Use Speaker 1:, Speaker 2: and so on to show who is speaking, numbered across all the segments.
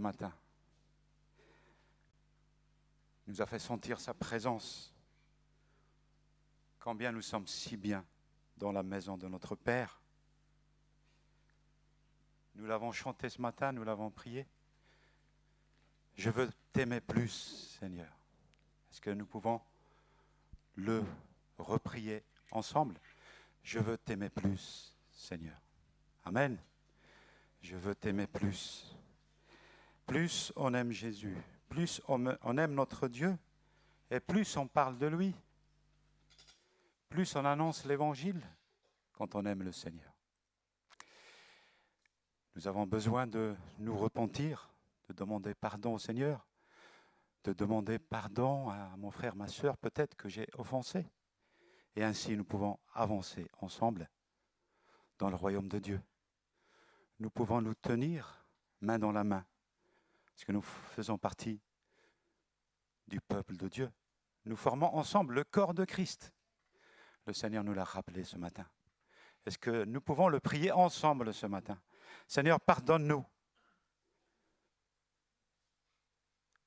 Speaker 1: matin. Il nous a fait sentir sa présence. Combien nous sommes si bien dans la maison de notre Père. Nous l'avons chanté ce matin, nous l'avons prié. Je veux t'aimer plus, Seigneur. Est-ce que nous pouvons le reprier ensemble? Je veux t'aimer plus, Seigneur. Amen. Je veux t'aimer plus. Plus on aime Jésus, plus on aime notre Dieu, et plus on parle de lui. Plus on annonce l'Évangile quand on aime le Seigneur. Nous avons besoin de nous repentir, de demander pardon au Seigneur, de demander pardon à mon frère, ma sœur, peut-être que j'ai offensé. Et ainsi, nous pouvons avancer ensemble dans le royaume de Dieu. Nous pouvons nous tenir main dans la main, parce que nous faisons partie du peuple de Dieu. Nous formons ensemble le corps de Christ. Le Seigneur nous l'a rappelé ce matin. Est-ce que nous pouvons le prier ensemble ce matin? Seigneur, pardonne-nous.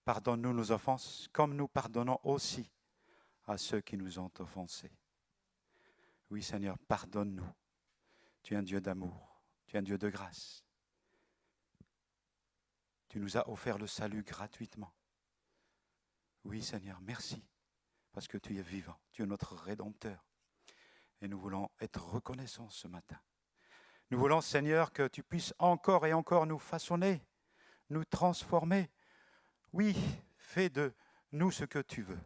Speaker 1: Pardonne-nous nos offenses, comme nous pardonnons aussi à ceux qui nous ont offensés. Oui, Seigneur, pardonne-nous. Tu es un Dieu d'amour, tu es un Dieu de grâce. Tu nous as offert le salut gratuitement. Oui, Seigneur, merci, parce que tu es vivant, tu es notre Rédempteur. Et nous voulons être reconnaissants ce matin. Nous voulons, Seigneur, que tu puisses encore et encore nous façonner, nous transformer. Oui, fais de nous ce que tu veux.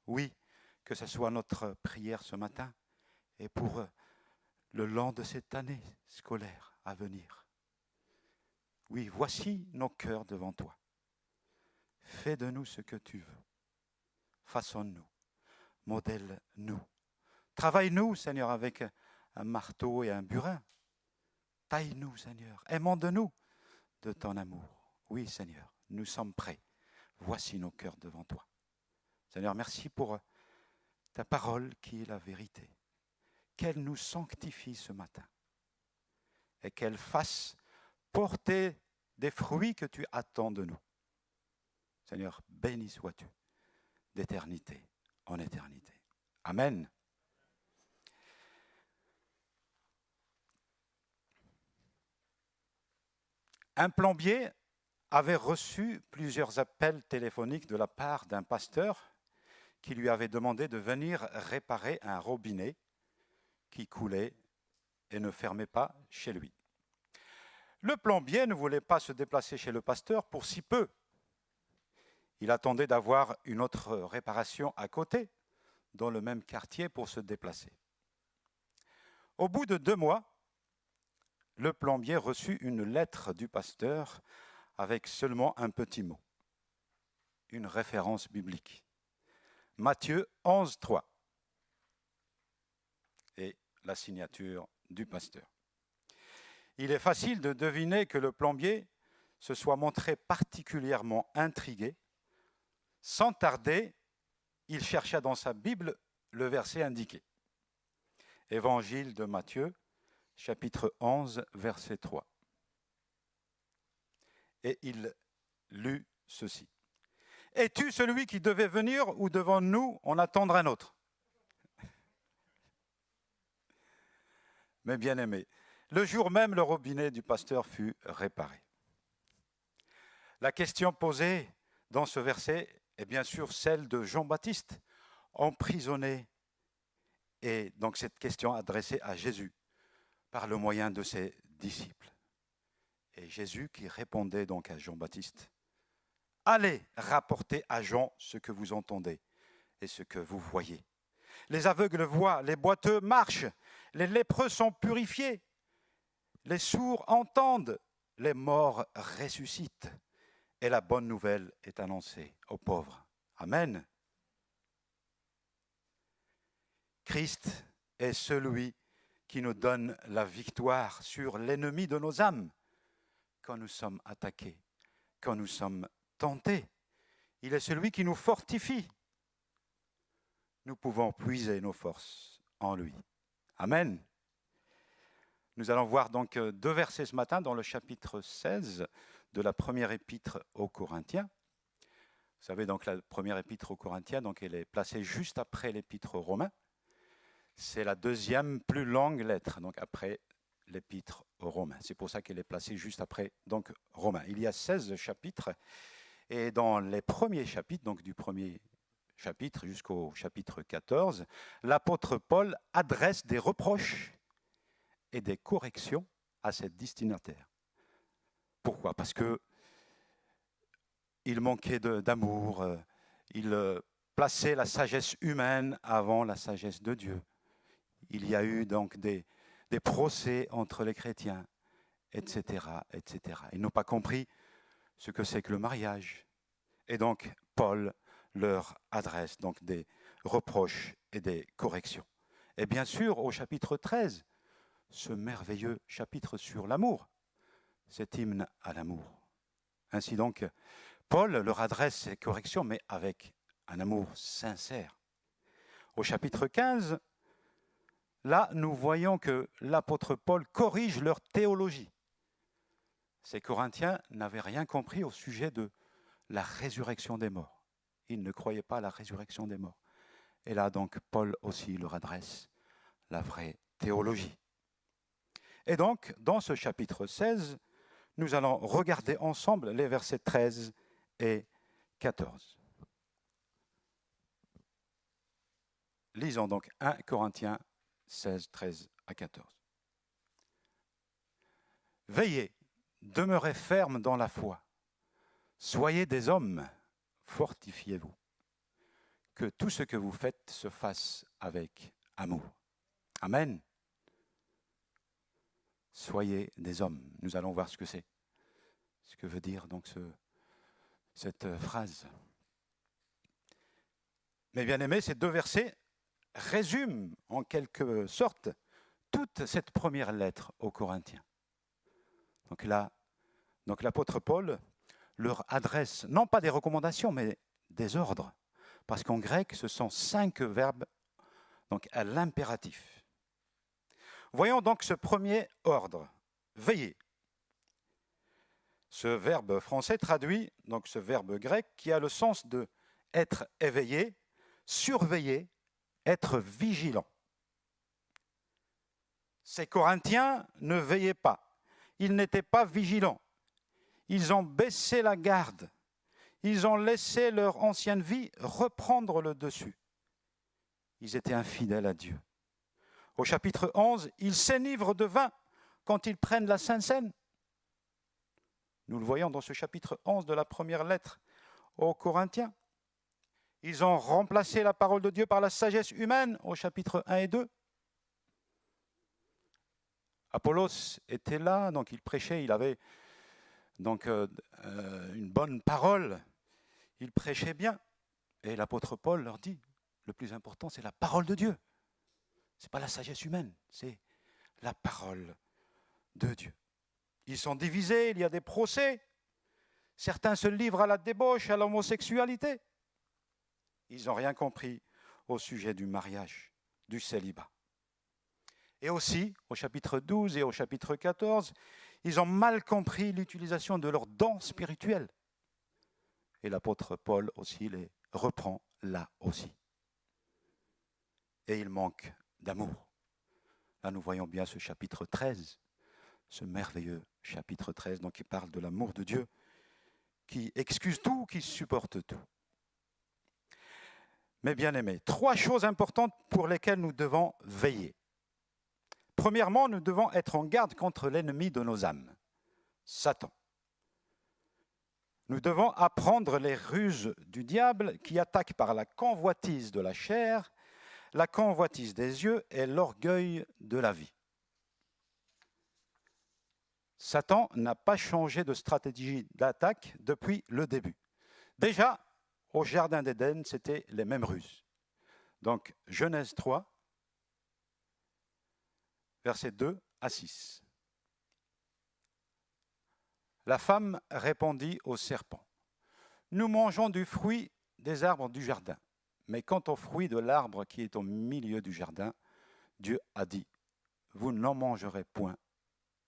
Speaker 1: Oui, que ce soit notre prière ce matin et pour le long de cette année scolaire à venir. Oui, voici nos cœurs devant toi. Fais de nous ce que tu veux. Façonne-nous, modèle-nous. Travaille-nous, Seigneur, avec un marteau et un burin. Taille-nous, Seigneur. Aimons de nous de ton amour. Oui, Seigneur, nous sommes prêts. Voici nos cœurs devant toi. Seigneur, merci pour ta parole qui est la vérité. Qu'elle nous sanctifie ce matin et qu'elle fasse porter des fruits que tu attends de nous. Seigneur, béni sois-tu d'éternité en éternité. Amen. Un plombier avait reçu plusieurs appels téléphoniques de la part d'un pasteur qui lui avait demandé de venir réparer un robinet qui coulait et ne fermait pas chez lui. Le plombier ne voulait pas se déplacer chez le pasteur pour si peu. Il attendait d'avoir une autre réparation à côté, dans le même quartier, pour se déplacer. Au bout de 2 mois, le plombier reçut une lettre du pasteur avec seulement un petit mot, une référence biblique. Matthieu 11, 3 et la signature du pasteur. Il est facile de deviner que le plombier se soit montré particulièrement intrigué. Sans tarder, il chercha dans sa Bible le verset indiqué. Évangile de Matthieu, chapitre 11, verset 3. Et il lut ceci. « Es-tu celui qui devait venir ou devant nous en attendre un autre ?» Mais bien aimé, le jour même, le robinet du pasteur fut réparé. La question posée dans ce verset est bien sûr celle de Jean-Baptiste, emprisonné. Et donc cette question adressée à Jésus par le moyen de ses disciples. Et Jésus qui répondait donc à Jean-Baptiste, « Allez rapporter à Jean ce que vous entendez et ce que vous voyez. Les aveugles voient, les boiteux marchent, les lépreux sont purifiés, les sourds entendent, les morts ressuscitent, et la bonne nouvelle est annoncée aux pauvres. » Amen. Christ est celui qui nous donne la victoire sur l'ennemi de nos âmes quand nous sommes attaqués, quand nous sommes tentés. Il est celui qui nous fortifie. Nous pouvons puiser nos forces en lui. Amen. Nous allons voir donc 2 versets ce matin dans le chapitre 16 de la première épître aux Corinthiens. Vous savez, donc la première épître aux Corinthiens, donc elle est placée juste après l'épître aux Romains. C'est la deuxième plus longue lettre, donc après l'épître aux Romains. C'est pour ça qu'elle est placée juste après donc Romains. Il y a 16 chapitres, et dans les premiers chapitres, donc du premier chapitre jusqu'au chapitre 14, l'apôtre Paul adresse des reproches et des corrections à cette destinataire. Pourquoi? Parce que il manquait d'amour, il plaçait la sagesse humaine avant la sagesse de Dieu. Il y a eu donc des procès entre les chrétiens, etc., etc. Ils n'ont pas compris ce que c'est que le mariage. Et donc, Paul leur adresse donc des reproches et des corrections. Et bien sûr, au chapitre 13, ce merveilleux chapitre sur l'amour, cet hymne à l'amour. Ainsi donc, Paul leur adresse ces corrections, mais avec un amour sincère. Au chapitre 15, là, nous voyons que l'apôtre Paul corrige leur théologie. Ces Corinthiens n'avaient rien compris au sujet de la résurrection des morts. Ils ne croyaient pas à la résurrection des morts. Et là, donc, Paul aussi leur adresse la vraie théologie. Et donc, dans ce chapitre 16, nous allons regarder ensemble les versets 13 et 14. Lisons donc 1 Corinthiens 16, 13 à 14. Veillez, demeurez fermes dans la foi. Soyez des hommes, fortifiez-vous. Que tout ce que vous faites se fasse avec amour. Amen. Soyez des hommes. Nous allons voir ce que c'est. Ce que veut dire donc cette phrase. Mais bien aimés, ces deux versets résument en quelque sorte toute cette première lettre aux Corinthiens. Donc là, l'apôtre Paul leur adresse non pas des recommandations, mais des ordres. Parce qu'en grec, ce sont 5 verbes donc à l'impératif. Voyons donc ce premier ordre, veiller. Ce verbe français traduit donc ce verbe grec qui a le sens de être éveillé, surveiller, être vigilant. Ces Corinthiens ne veillaient pas, ils n'étaient pas vigilants, ils ont baissé la garde, ils ont laissé leur ancienne vie reprendre le dessus. Ils étaient infidèles à Dieu. Au chapitre 11, ils s'enivrent de vin quand ils prennent la Sainte Seine. Nous le voyons dans ce chapitre 11 de la première lettre aux Corinthiens. Ils ont remplacé la parole de Dieu par la sagesse humaine au chapitre 1 et 2. Apollos était là, donc il prêchait, il avait donc une bonne parole, il prêchait bien. Et l'apôtre Paul leur dit, le plus important c'est la parole de Dieu. Ce n'est pas la sagesse humaine, c'est la parole de Dieu. Ils sont divisés, il y a des procès. Certains se livrent à la débauche, à l'homosexualité. Ils n'ont rien compris au sujet du mariage, du célibat. Et aussi, au chapitre 12 et au chapitre 14, ils ont mal compris l'utilisation de leurs dons spirituels. Et l'apôtre Paul aussi les reprend là aussi. Et il manque d'amour. Là, nous voyons bien ce chapitre 13, ce merveilleux chapitre 13, donc qui parle de l'amour de Dieu, qui excuse tout, qui supporte tout. Mais bien aimés, 3 choses importantes pour lesquelles nous devons veiller. Premièrement, nous devons être en garde contre l'ennemi de nos âmes, Satan. Nous devons apprendre les ruses du diable qui attaque par la convoitise de la chair, la convoitise des yeux et l'orgueil de la vie. Satan n'a pas changé de stratégie d'attaque depuis le début. Déjà, au Jardin d'Éden, c'était les mêmes ruses. Donc, Genèse 3, versets 2 à 6. La femme répondit au serpent, « Nous mangeons du fruit des arbres du jardin. Mais quant au fruit de l'arbre qui est au milieu du jardin, Dieu a dit, vous n'en mangerez point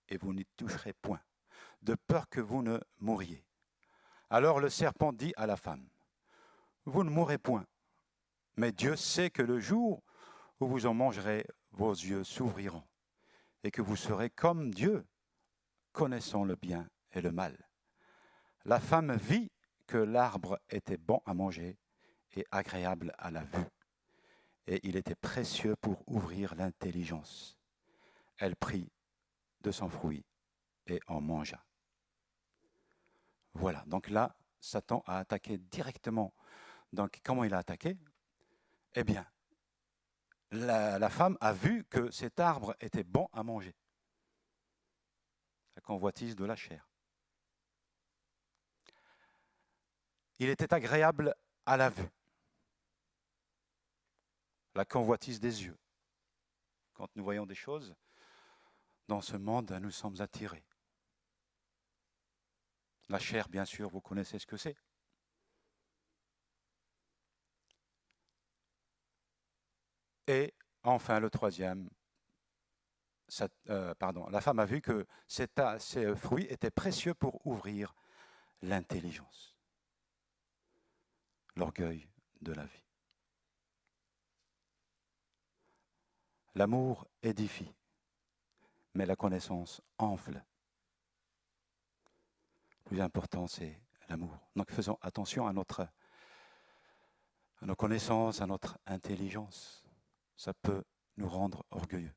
Speaker 1: et vous n'y toucherez point, de peur que vous ne mouriez. Alors le serpent dit à la femme, vous ne mourrez point, mais Dieu sait que le jour où vous en mangerez, vos yeux s'ouvriront, et que vous serez comme Dieu, connaissant le bien et le mal. La femme vit que l'arbre était bon à manger et agréable à la vue, et il était précieux pour ouvrir l'intelligence. Elle prit de son fruit et en mangea. Voilà, donc là, Satan a attaqué directement. Donc comment il a attaqué? Eh bien, la femme a vu que cet arbre était bon à manger. La convoitise de la chair. Il était agréable à la vue. La convoitise des yeux. Quand nous voyons des choses dans ce monde, nous sommes attirés. La chair, bien sûr, vous connaissez ce que c'est. Et enfin, le troisième, la femme a vu que ces fruits étaient précieux pour ouvrir l'intelligence, l'orgueil de la vie. L'amour édifie, mais la connaissance enfle. Le plus important, c'est l'amour. Donc faisons attention à nos connaissances, à notre intelligence. Ça peut nous rendre orgueilleux.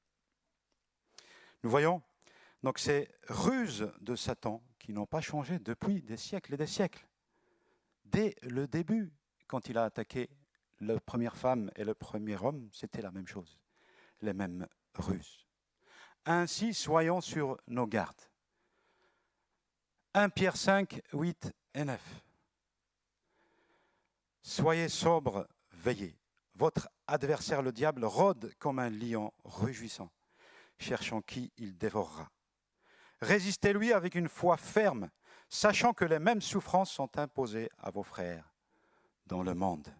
Speaker 1: Nous voyons donc ces ruses de Satan qui n'ont pas changé depuis des siècles et des siècles. Dès le début, quand il a attaqué la première femme et le premier homme, c'était la même chose, les mêmes ruses. Ainsi, soyons sur nos gardes. 1 Pierre 5, 8 et 9. Soyez sobres, veillez. Votre adversaire, le diable, rôde comme un lion rugissant, cherchant qui il dévorera. Résistez-lui avec une foi ferme, sachant que les mêmes souffrances sont imposées à vos frères dans le monde.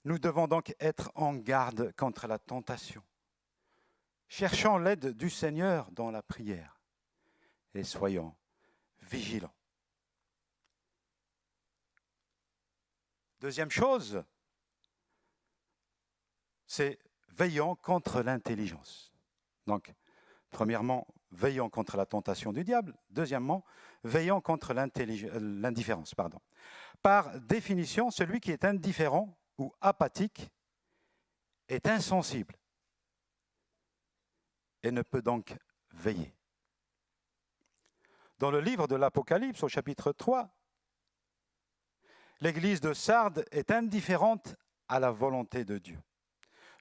Speaker 1: Nous devons donc être en garde contre la tentation. Cherchons l'aide du Seigneur dans la prière et soyons vigilants. Deuxième chose, c'est veillons contre l'intelligence. Donc, premièrement, veillons contre la tentation du diable. Deuxièmement, veillons contre l'indifférence. Par définition, celui qui est indifférent ou apathique est insensible et ne peut donc veiller. Dans le livre de l'Apocalypse, au chapitre 3, l'église de Sardes est indifférente à la volonté de Dieu.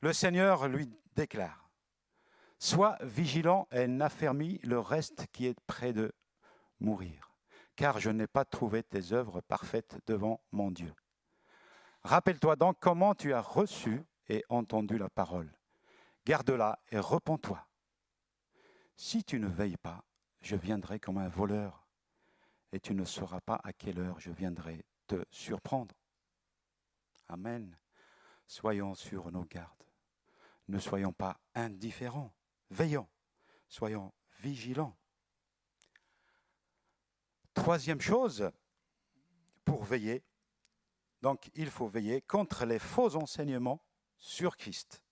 Speaker 1: Le Seigneur lui déclare « Sois vigilant et n'affermis le reste qui est près de mourir, car je n'ai pas trouvé tes œuvres parfaites devant mon Dieu. Rappelle-toi donc comment tu as reçu et entendu la parole. Garde-la et repens-toi. Si tu ne veilles pas, je viendrai comme un voleur, et tu ne sauras pas à quelle heure je viendrai te surprendre. » Amen. Soyons sur nos gardes. Ne soyons pas indifférents. Veillons. Soyons vigilants. Troisième chose, pour veiller, donc il faut veiller contre les faux enseignements sur Christ.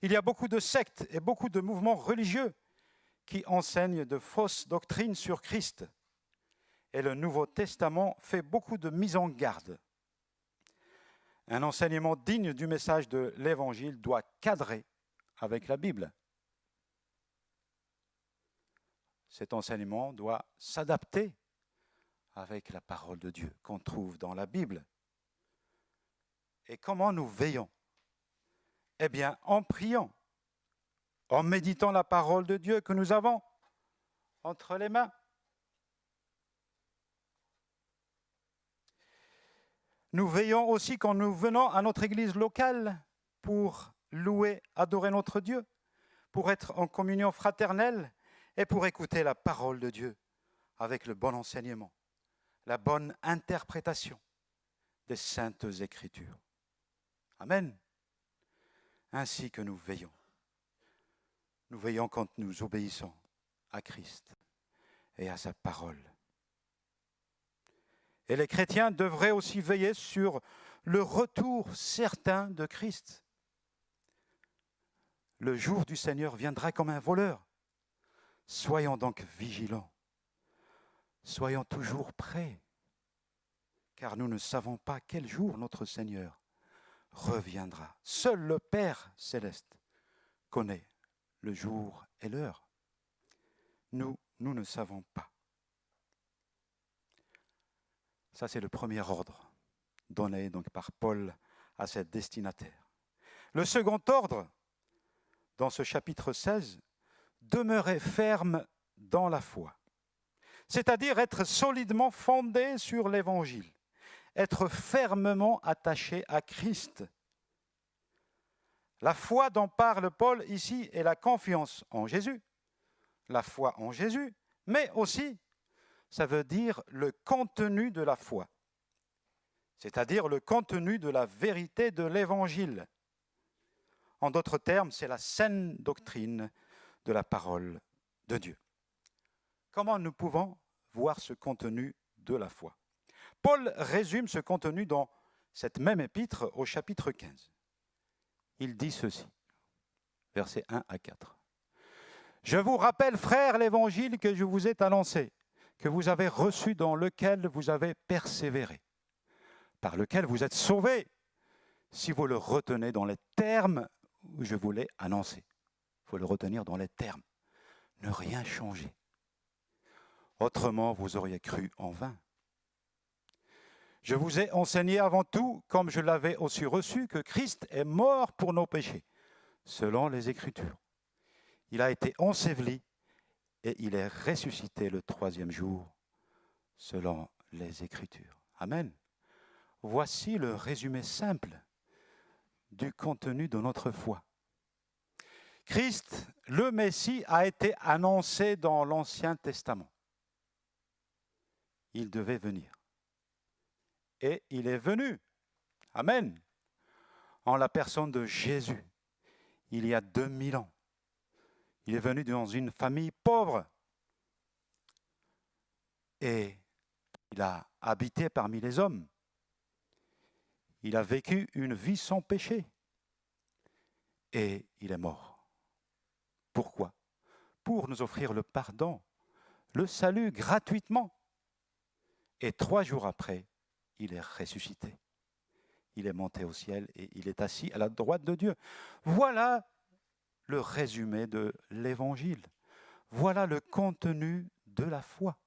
Speaker 1: Il y a beaucoup de sectes et beaucoup de mouvements religieux qui enseignent de fausses doctrines sur Christ. Et le Nouveau Testament fait beaucoup de mise en garde. Un enseignement digne du message de l'Évangile doit cadrer avec la Bible. Cet enseignement doit s'adapter avec la parole de Dieu qu'on trouve dans la Bible. Et comment nous veillons? Eh bien, en priant, en méditant la parole de Dieu que nous avons entre les mains. Nous veillons aussi quand nous venons à notre église locale pour louer, adorer notre Dieu, pour être en communion fraternelle et pour écouter la parole de Dieu avec le bon enseignement, la bonne interprétation des saintes Écritures. Amen. Ainsi que nous veillons. Nous veillons quand nous obéissons à Christ. et à sa parole. Et les chrétiens devraient aussi veiller sur le retour certain de Christ. Le jour du Seigneur viendra comme un voleur. Soyons donc vigilants. Soyons toujours prêts, car nous ne savons pas quel jour notre Seigneur reviendra. Seul le Père céleste connaît le jour et l'heure. Nous ne savons pas. Ça, c'est le premier ordre donné donc par Paul à ses destinataires. Le second ordre, dans ce chapitre 16, demeurer ferme dans la foi, c'est-à-dire être solidement fondé sur l'Évangile, être fermement attaché à Christ. La foi dont parle Paul ici est la confiance en Jésus, la foi en Jésus, mais aussi, ça veut dire le contenu de la foi, c'est-à-dire le contenu de la vérité de l'Évangile. En d'autres termes, c'est la saine doctrine de la parole de Dieu. Comment nous pouvons voir ce contenu de la foi? Paul résume ce contenu dans cette même épître au chapitre 15. Il dit ceci, versets 1 à 4. « Je vous rappelle, frères, l'évangile que je vous ai annoncé, que vous avez reçu, dans lequel vous avez persévéré, par lequel vous êtes sauvés, si vous le retenez dans les termes où je vous l'ai annoncé. » Il faut le retenir dans les termes. Ne rien changer. Autrement, vous auriez cru en vain. Je vous ai enseigné avant tout, comme je l'avais aussi reçu, que Christ est mort pour nos péchés, selon les Écritures. Il a été enseveli et il est ressuscité le troisième jour, selon les Écritures. Amen. Voici le résumé simple du contenu de notre foi. Christ, le Messie, a été annoncé dans l'Ancien Testament. Il devait venir. Et il est venu. Amen. En la personne de Jésus, il y a 2000 ans. Il est venu dans une famille pauvre. Et il a habité parmi les hommes. Il a vécu une vie sans péché. Et il est mort. Pourquoi? Pour nous offrir le pardon, le salut gratuitement. Et 3 jours après, il est ressuscité. Il est monté au ciel et il est assis à la droite de Dieu. Voilà le résumé de l'Évangile. Voilà le contenu de la foi.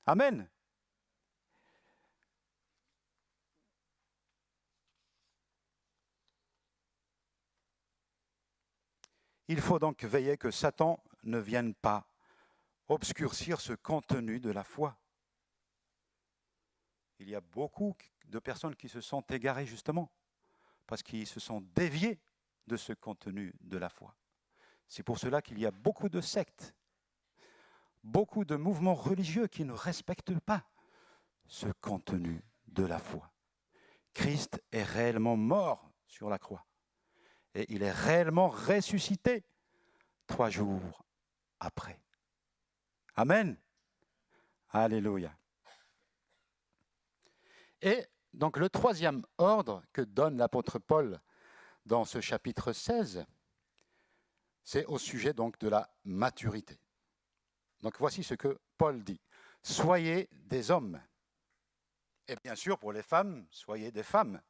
Speaker 1: Amen. Il faut donc veiller que Satan ne vienne pas obscurcir ce contenu de la foi. Il y a beaucoup de personnes qui se sont égarées justement parce qu'ils se sont déviés de ce contenu de la foi. C'est pour cela qu'il y a beaucoup de sectes, beaucoup de mouvements religieux qui ne respectent pas ce contenu de la foi. Christ est réellement mort sur la croix et il est réellement ressuscité 3 jours après. Amen. Alléluia. Et donc le troisième ordre que donne l'apôtre Paul dans ce chapitre 16, c'est au sujet donc de la maturité. Donc voici ce que Paul dit. Soyez des hommes. Et bien sûr, pour les femmes, soyez des femmes.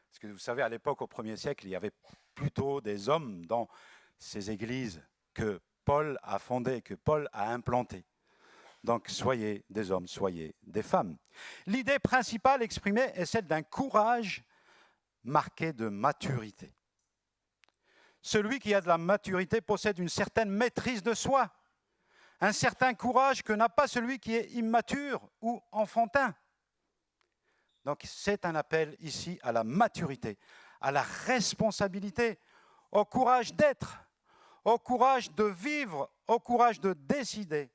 Speaker 1: Parce que vous savez, à l'époque, au 1er siècle, il y avait plutôt des hommes dans ces églises que Paul a fondées, que Paul a implantées. Donc, soyez des hommes, soyez des femmes. L'idée principale exprimée est celle d'un courage marqué de maturité. Celui qui a de la maturité possède une certaine maîtrise de soi, un certain courage que n'a pas celui qui est immature ou enfantin. Donc, c'est un appel ici à la maturité, à la responsabilité, au courage d'être, au courage de vivre, au courage de décider,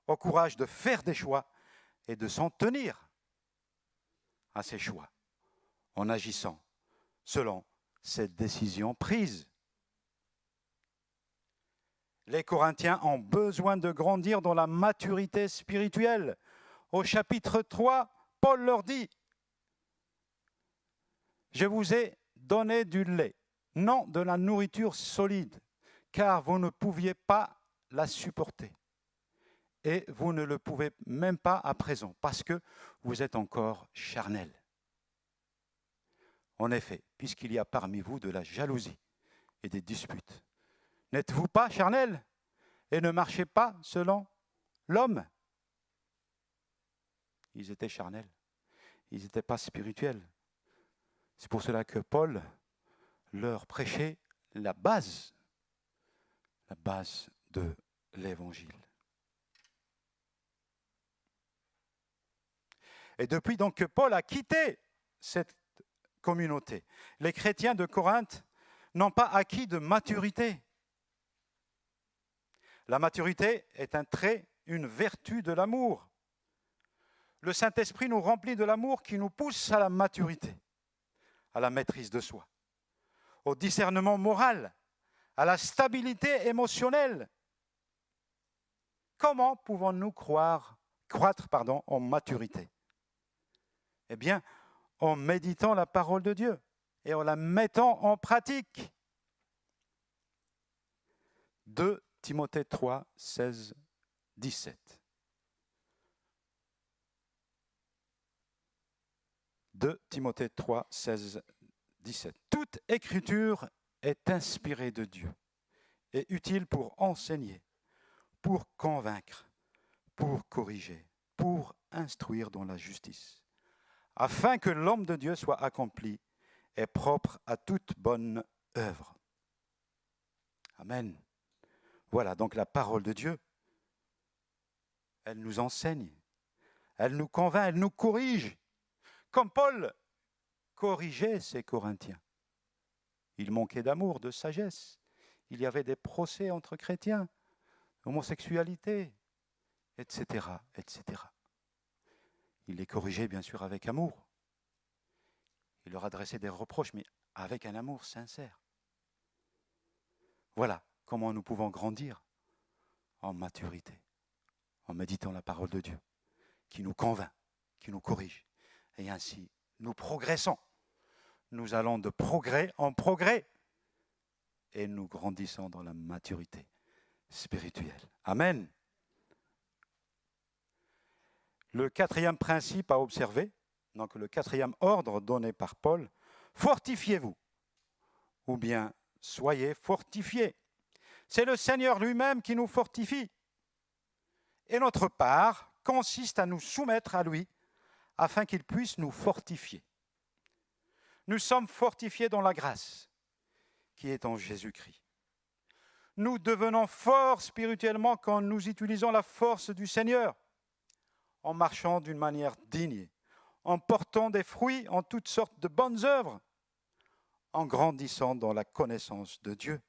Speaker 1: au courage de faire des choix et de s'en tenir à ces choix en agissant selon ces décisions prises. Les Corinthiens ont besoin de grandir dans la maturité spirituelle. Au chapitre 3, Paul leur dit, « Je vous ai donné du lait, non de la nourriture solide, car vous ne pouviez pas la supporter. Et vous ne le pouvez même pas à présent, parce que vous êtes encore charnel. En effet, puisqu'il y a parmi vous de la jalousie et des disputes, n'êtes-vous pas charnel et ne marchez pas selon l'homme ?» Ils étaient charnels, ils n'étaient pas spirituels. C'est pour cela que Paul leur prêchait la base de l'Évangile. Et depuis donc que Paul a quitté cette communauté, les chrétiens de Corinthe n'ont pas acquis de maturité. La maturité est un trait, une vertu de l'amour. Le Saint-Esprit nous remplit de l'amour qui nous pousse à la maturité, à la maîtrise de soi, au discernement moral, à la stabilité émotionnelle. Comment pouvons-nous croître en maturité ? Eh bien, en méditant la parole de Dieu et en la mettant en pratique. 2 Timothée 3, 16, 17. 2 Timothée 3, 16, 17. Toute écriture est inspirée de Dieu et utile pour enseigner, pour convaincre, pour corriger, pour instruire dans la justice, afin que l'homme de Dieu soit accompli et propre à toute bonne œuvre. Amen. Voilà, donc la parole de Dieu, elle nous enseigne, elle nous convainc, elle nous corrige. Comme Paul corrigeait ses Corinthiens. Il manquait d'amour, de sagesse. Il y avait des procès entre chrétiens, homosexualité, etc., etc. Il les corrigeait bien sûr avec amour. Il leur adressait des reproches, mais avec un amour sincère. Voilà comment nous pouvons grandir en maturité, en méditant la parole de Dieu, qui nous convainc, qui nous corrige. Et ainsi, nous progressons. Nous allons de progrès en progrès et nous grandissons dans la maturité spirituelle. Amen. Le quatrième principe à observer, donc le quatrième ordre donné par Paul, fortifiez-vous, ou bien soyez fortifiés. C'est le Seigneur lui-même qui nous fortifie. Et notre part consiste à nous soumettre à lui afin qu'il puisse nous fortifier. Nous sommes fortifiés dans la grâce qui est en Jésus-Christ. Nous devenons forts spirituellement quand nous utilisons la force du Seigneur, en marchant d'une manière digne, en portant des fruits en toutes sortes de bonnes œuvres, en grandissant dans la connaissance de Dieu,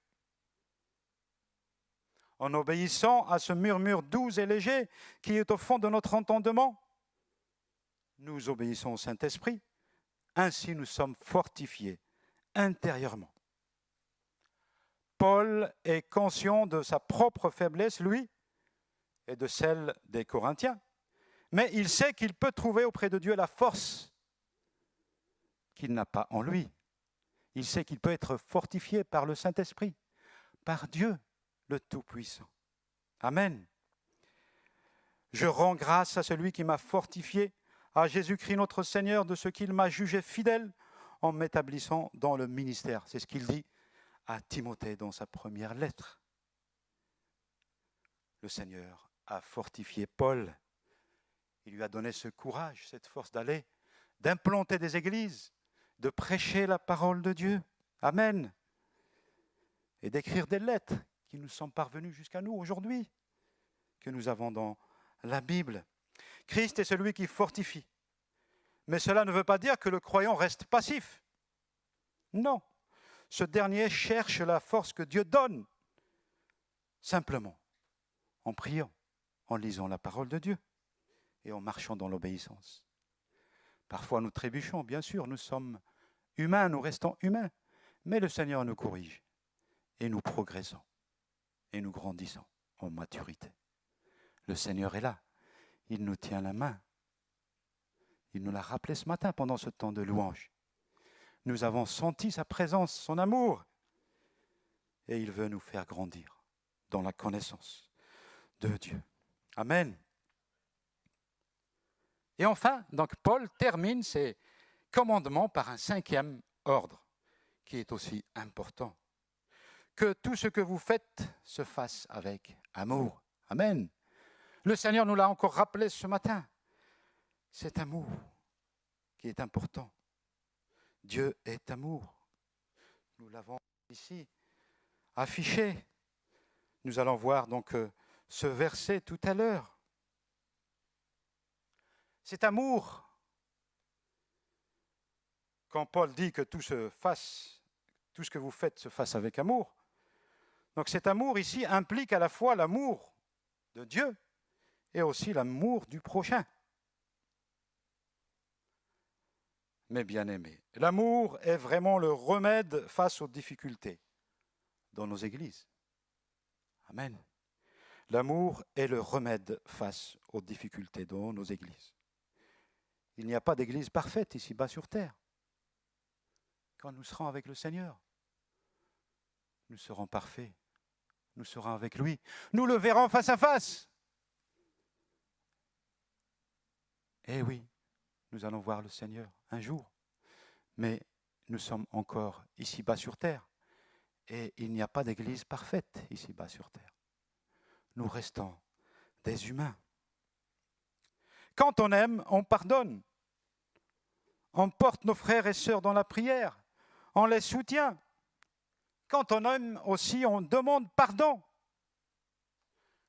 Speaker 1: en obéissant à ce murmure doux et léger qui est au fond de notre entendement. Nous obéissons au Saint-Esprit, ainsi nous sommes fortifiés intérieurement. Paul est conscient de sa propre faiblesse, lui, et de celle des Corinthiens, mais il sait qu'il peut trouver auprès de Dieu la force qu'il n'a pas en lui. Il sait qu'il peut être fortifié par le Saint-Esprit, par Dieu le Tout-Puissant. Amen. Je rends grâce à celui qui m'a fortifié, à Jésus-Christ notre Seigneur, de ce qu'il m'a jugé fidèle en m'établissant dans le ministère. C'est ce qu'il dit à Timothée dans sa première lettre. Le Seigneur a fortifié Paul. Il lui a donné ce courage, cette force d'aller, d'implanter des églises, de prêcher la parole de Dieu. Amen. Et d'écrire des lettres qui nous sont parvenues jusqu'à nous aujourd'hui, que nous avons dans la Bible. Christ est celui qui fortifie. Mais cela ne veut pas dire que le croyant reste passif. Non. Ce dernier cherche la force que Dieu donne, simplement, en priant, en lisant la parole de Dieu et en marchant dans l'obéissance. Parfois nous trébuchons, bien sûr, nous sommes humains, nous restons humains, mais le Seigneur nous corrige et nous progressons et nous grandissons en maturité. Le Seigneur est là. Il nous tient la main. Il nous l'a rappelé ce matin pendant ce temps de louange. Nous avons senti sa présence, son amour. Et il veut nous faire grandir dans la connaissance de Dieu. Amen. Et enfin, donc Paul termine ses commandements par un 5e ordre, qui est aussi important. Que tout ce que vous faites se fasse avec amour. Amen. Le Seigneur nous l'a encore rappelé ce matin. Cet amour qui est important. Dieu est amour. Nous l'avons ici affiché. Nous allons voir donc ce verset tout à l'heure. Cet amour, quand Paul dit que tout ce que vous faites se fasse avec amour, donc cet amour ici implique à la fois l'amour de Dieu et aussi l'amour du prochain. Mes bien-aimés, l'amour est vraiment le remède face aux difficultés dans nos églises. Amen. L'amour est le remède face aux difficultés dans nos églises. Il n'y a pas d'église parfaite ici-bas sur terre. Quand nous serons avec le Seigneur, nous serons parfaits. Nous serons avec lui. Nous le verrons face à face. Eh oui, nous allons voir le Seigneur un jour. Mais nous sommes encore ici-bas sur terre. Et il n'y a pas d'église parfaite ici-bas sur terre. Nous restons des humains. Quand on aime, on pardonne. On porte nos frères et sœurs dans la prière. On les soutient. Quand on aime aussi, on demande pardon.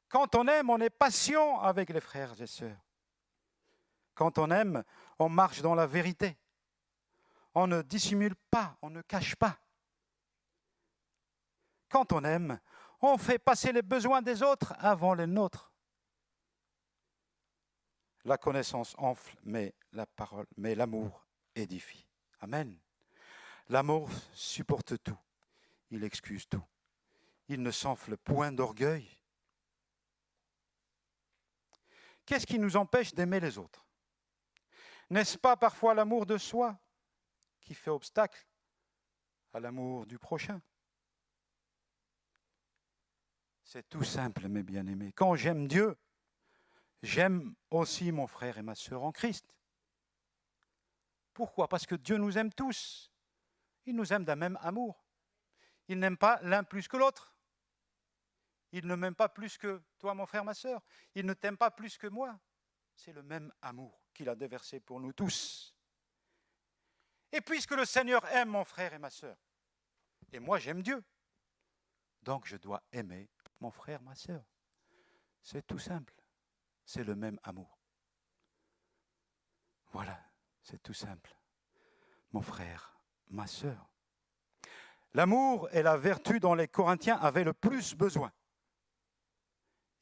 Speaker 1: Quand on aime, on est patient avec les frères et sœurs. Quand on aime, on marche dans la vérité. On ne dissimule pas, on ne cache pas. Quand on aime, on fait passer les besoins des autres avant les nôtres. La connaissance enfle, mais l'amour édifie. Amen. L'amour supporte tout. Il excuse tout. Il ne s'enfle point d'orgueil. Qu'est-ce qui nous empêche d'aimer les autres? N'est-ce pas parfois l'amour de soi qui fait obstacle à l'amour du prochain? C'est tout simple, mes bien-aimés. Quand j'aime Dieu, j'aime aussi mon frère et ma sœur en Christ. Pourquoi? Parce que Dieu nous aime tous. Il nous aime d'un même amour. Il n'aime pas l'un plus que l'autre. Il ne m'aime pas plus que toi, mon frère, ma sœur. Il ne t'aime pas plus que moi. C'est le même amour qu'il a déversé pour nous tous. Et puisque le Seigneur aime mon frère et ma sœur, et moi j'aime Dieu, donc je dois aimer mon frère, ma sœur. C'est tout simple. C'est le même amour. Voilà, c'est tout simple. Mon frère, ma sœur. L'amour est la vertu dont les Corinthiens avaient le plus besoin.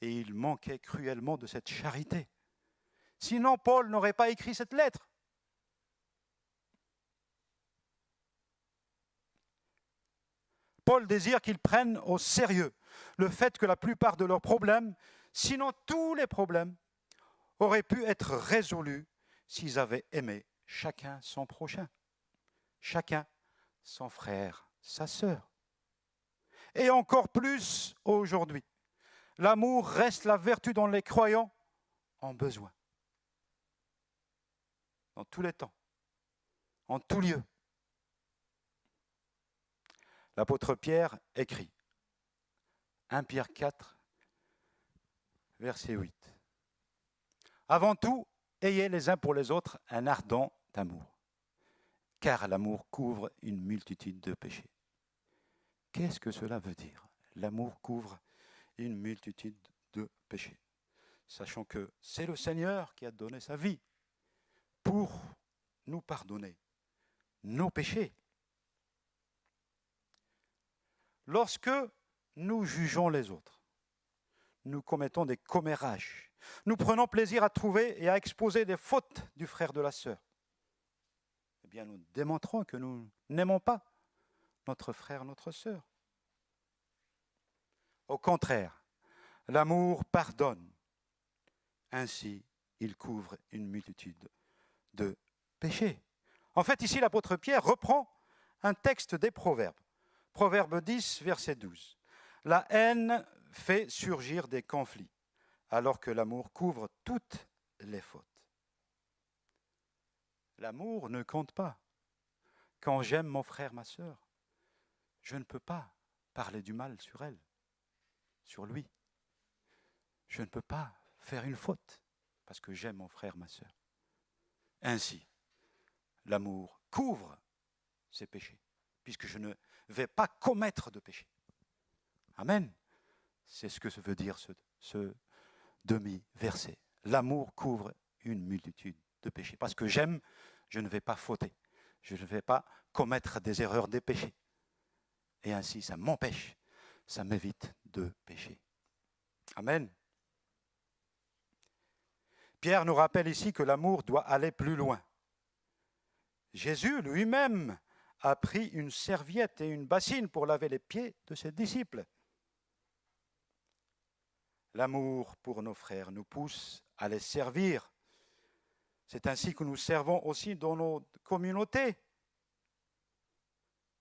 Speaker 1: Et ils manquaient cruellement de cette charité. Sinon, Paul n'aurait pas écrit cette lettre. Paul désire qu'ils prennent au sérieux le fait que la plupart de leurs problèmes, sinon tous les problèmes, auraient pu être résolus s'ils avaient aimé chacun son prochain, chacun son frère, sa sœur. Et encore plus aujourd'hui, l'amour reste la vertu dont les croyants ont besoin. Dans tous les temps, en tout lieu. L'apôtre Pierre écrit, 1 Pierre 4, verset 8. Avant tout, ayez les uns pour les autres un ardent amour, car l'amour couvre une multitude de péchés. Qu'est-ce que cela veut dire? L'amour couvre une multitude de péchés. Sachant que c'est le Seigneur qui a donné sa vie pour nous pardonner nos péchés. Lorsque nous jugeons les autres, nous commettons des commérages. Nous prenons plaisir à trouver et à exposer des fautes du frère de la sœur. Eh bien, nous démontrons que nous n'aimons pas notre frère, notre sœur. Au contraire, l'amour pardonne. Ainsi, il couvre une multitude de péchés. En fait, ici, l'apôtre Pierre reprend un texte des Proverbes. Proverbe 10, verset 12. La haine fait surgir des conflits, alors que l'amour couvre toutes les fautes. L'amour ne compte pas. Quand j'aime mon frère, ma sœur, je ne peux pas parler du mal sur elle, sur lui. Je ne peux pas faire une faute parce que j'aime mon frère, ma sœur. Ainsi, l'amour couvre ces péchés, puisque je ne vais pas commettre de péché. Amen. C'est ce que ça veut dire ce demi-verset. L'amour couvre une multitude de péchés. Parce que j'aime, je ne vais pas fauter. Je ne vais pas commettre des erreurs, des péchés. Et ainsi, ça m'empêche, ça m'évite de pécher. Amen. Pierre nous rappelle ici que l'amour doit aller plus loin. Jésus lui-même a pris une serviette et une bassine pour laver les pieds de ses disciples. L'amour pour nos frères nous pousse à les servir. C'est ainsi que nous servons aussi dans nos communautés.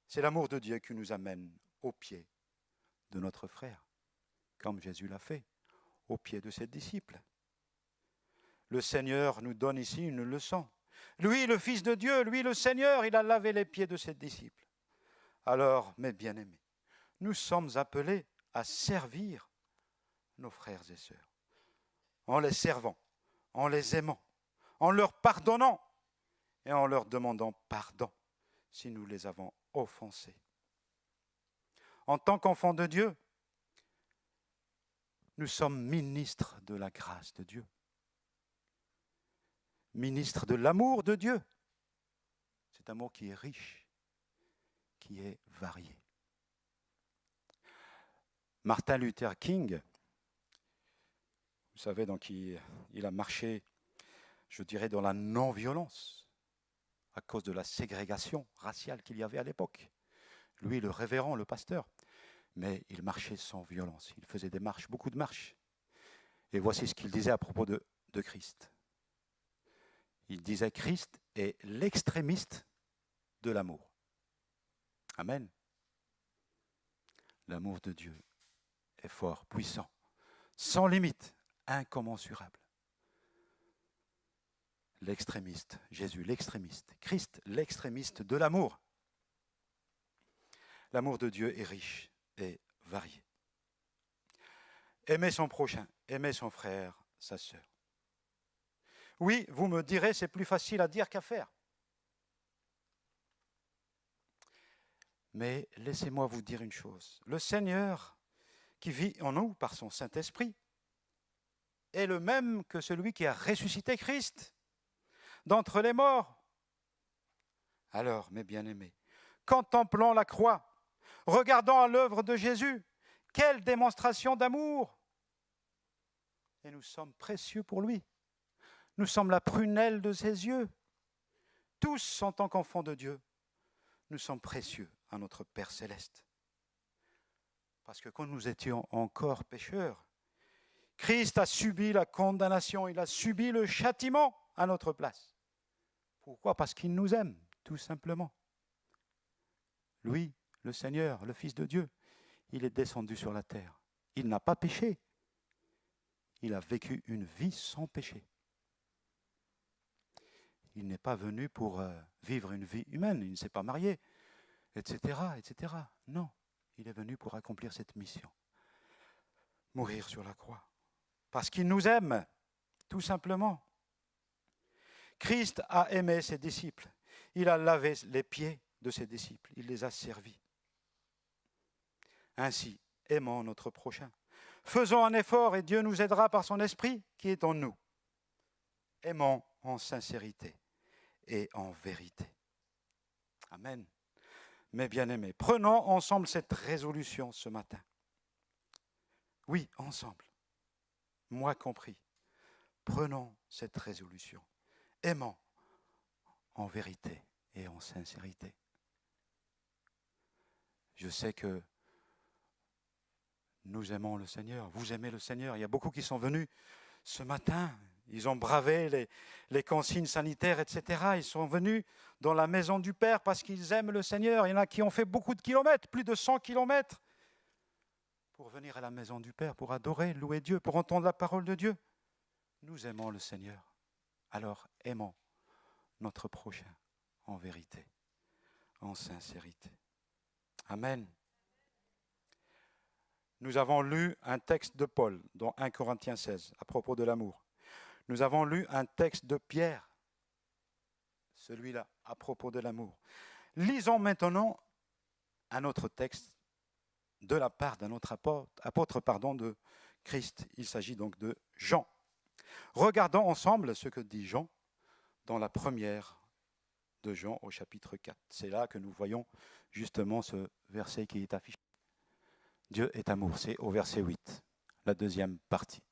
Speaker 1: C'est l'amour de Dieu qui nous amène aux pieds de notre frère, comme Jésus l'a fait, aux pieds de ses disciples. Le Seigneur nous donne ici une leçon. Lui, le Fils de Dieu, lui, le Seigneur, il a lavé les pieds de ses disciples. Alors, mes bien-aimés, nous sommes appelés à servir nos frères et sœurs, en les servant, en les aimant, en leur pardonnant et en leur demandant pardon si nous les avons offensés. En tant qu'enfants de Dieu, nous sommes ministres de la grâce de Dieu, ministres de l'amour de Dieu, cet amour qui est riche, qui est varié. Martin Luther King, vous savez, donc il a marché, je dirais, dans la non-violence à cause de la ségrégation raciale qu'il y avait à l'époque. Lui, le révérend, le pasteur, mais il marchait sans violence. Il faisait des marches, beaucoup de marches. Et voici ce qu'il disait à propos de Christ. Il disait, Christ est l'extrémiste de l'amour. Amen. L'amour de Dieu est fort, puissant, sans limite, incommensurable. L'extrémiste, Jésus l'extrémiste, Christ l'extrémiste de l'amour. L'amour de Dieu est riche et varié. Aimer son prochain, aimer son frère, sa sœur. Oui, vous me direz, c'est plus facile à dire qu'à faire. Mais laissez-moi vous dire une chose. Le Seigneur qui vit en nous par son Saint-Esprit est le même que celui qui a ressuscité Christ d'entre les morts. Alors, mes bien-aimés, contemplant la croix, regardant à l'œuvre de Jésus, quelle démonstration d'amour! Et nous sommes précieux pour lui. Nous sommes la prunelle de ses yeux. Tous, en tant qu'enfants de Dieu, nous sommes précieux à notre Père céleste. Parce que quand nous étions encore pécheurs, Christ a subi la condamnation, il a subi le châtiment à notre place. Pourquoi? Parce qu'il nous aime, tout simplement. Lui, le Seigneur, le Fils de Dieu, il est descendu sur la terre. Il n'a pas péché. Il a vécu une vie sans péché. Il n'est pas venu pour vivre une vie humaine, il ne s'est pas marié, etc., etc. Non, il est venu pour accomplir cette mission. Mourir sur la croix. Parce qu'il nous aime, tout simplement. Christ a aimé ses disciples. Il a lavé les pieds de ses disciples. Il les a servis. Ainsi, aimons notre prochain. Faisons un effort et Dieu nous aidera par son esprit qui est en nous. Aimons en sincérité et en vérité. Amen. Mes bien-aimés, prenons ensemble cette résolution ce matin. Oui, ensemble, moi compris, prenons cette résolution. Aimons en vérité et en sincérité. Je sais que Nous aimons le Seigneur. Vous aimez le Seigneur. Il y a beaucoup qui sont venus ce matin. Ils ont bravé les consignes sanitaires, etc. Ils sont venus dans la maison du Père parce qu'ils aiment le Seigneur. Il y en a qui ont fait beaucoup de kilomètres, plus de 100 kilomètres, pour venir à la maison du Père, pour adorer, louer Dieu, pour entendre la parole de Dieu. Nous aimons le Seigneur. Alors aimons notre prochain en vérité, en sincérité. Amen. Nous avons lu un texte de Paul dans 1 Corinthiens 16 à propos de l'amour. Nous avons lu un texte de Pierre, celui-là, à propos de l'amour. Lisons maintenant un autre texte de la part d'un autre apôtre de Christ. Il s'agit donc de Jean. Regardons ensemble ce que dit Jean dans la première de Jean au chapitre 4. C'est là que nous voyons justement ce verset qui est affiché. Dieu est amour, c'est au verset 8, la deuxième partie.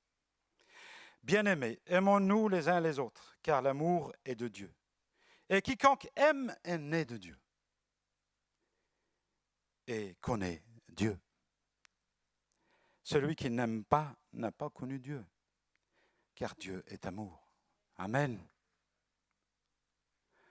Speaker 1: Bien-aimés, aimons-nous les uns les autres, car l'amour est de Dieu. Et quiconque aime est né de Dieu et connaît Dieu. Celui qui n'aime pas n'a pas connu Dieu, car Dieu est amour. Amen.